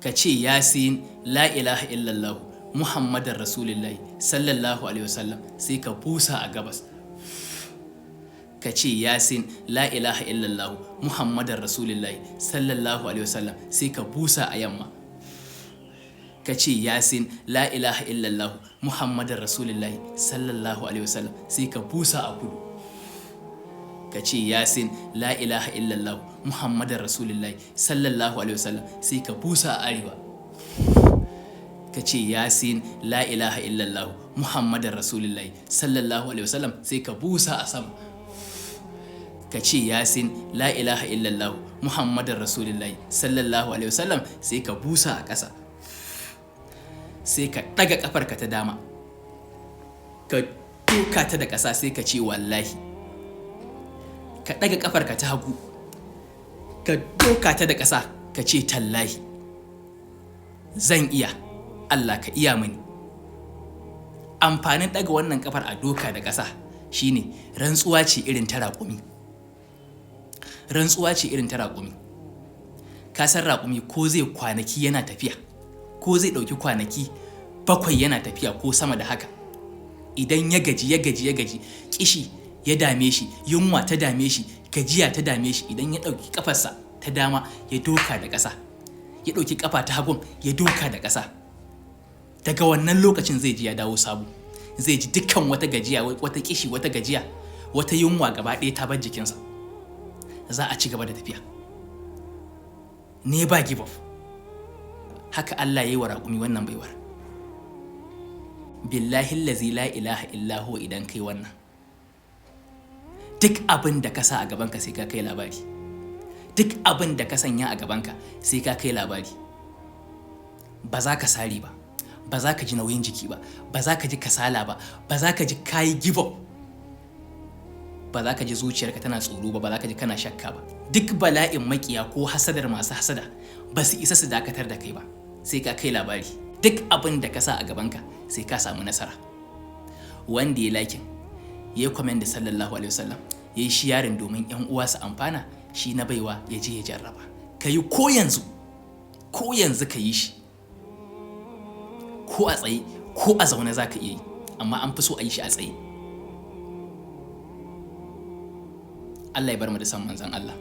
ka ce yasin la ilaha illallah muhammadar rasulullahi sallallahu alaihi wasallam sai ka busa a gabas. Ka ce yasin la ilaha illallah muhammadar rasulullahi sallallahu alaihi wasallam sai ka busa a yamma. Ka ce yasin la ilaha illallah muhammadar rasulullahi sallallahu alaihi wasallam sai ka busa a kudu. Ka ce yasin la ilaha illallah muhammadar rasulullahi sallallahu alaihi wasallam sai ka busa a arewa. Ka ce yasin la ilaha illallah muhammadar rasulullahi sallallahu alaihi wasallam sai ka busa a sama. Ka ce yasin la ilaha illallah muhammadar rasulullahi sallallahu alaihi wasallam sai ka busa a ƙasa. Sai ka ɗaga ƙafarka ta dama ka doka ta da ƙasa sai ka ce wallahi. Ka ɗaga ƙafarka ta hagu ka doka ta da ƙasa ka ce tallahi. Zan iya, Allah ka iya mini. Amfanin ɗaga wannan ƙafar a doka da ƙasa shine rantsuwa ce irin ta raƙumi. Rantsuwa ce irin ta raƙumi. Ka san raƙumi ko zai kwanaki yana tafiya, ko zai ɗauki kwanaki 7 yana tafiya ko sama da haka, idan ya gaji kishi ya dame shi, yunwa ta dame shi, gajiya ta dame shi, idan ya ɗauki ƙafarsa ta dama ya doka da ƙasa, ya ɗauki ƙafa ta hagun ya doka da ƙasa, daga wannan lokacin zai ji ya dawo sabo. Zai ji dukkan wata gajiya, wata kishi, wata gajiya, wata yunwa gaba ɗaya ta bar jikinsa. Za a ci gaba da tafiya. Never give up. Haka Allah ya yi wa raƙumi wannan baiwar. Billahi allazi la ilaha illa huwa, idan kai wannan, duk abin da ka sa a gabanka sai ka kai labari. Duk abin da ka sanya a gabanka sai ka kai labari. Ba za ka sare ba, ba za ka ji nauyin jiki ba, ba za ka ji kasala ba, ba za ka ji kayi give up, ba za ka ji zuciyarka tana tsoro ba, ba za ka ji kana shakka ba. Duk bala'in makiya ko hasadar masu hasada ba su isa su dakatar da kai ba, sai ka kai labari. Duk abin da ka sa a gabanka sai ka samu nasara. Wanda ya lakin, ya yi comment da sallallahu alaihi wasallam, ya yi sharing domin 'yan uwa su amfana, shi na baiwa ya je ya jarraba. Ka yi ko yanzu ka yi shi, ko a tsaye ko a zaune za ka iya yi, amma an fi so a yi shi a tsaye. Allah ya bar mu da san manzon Allah.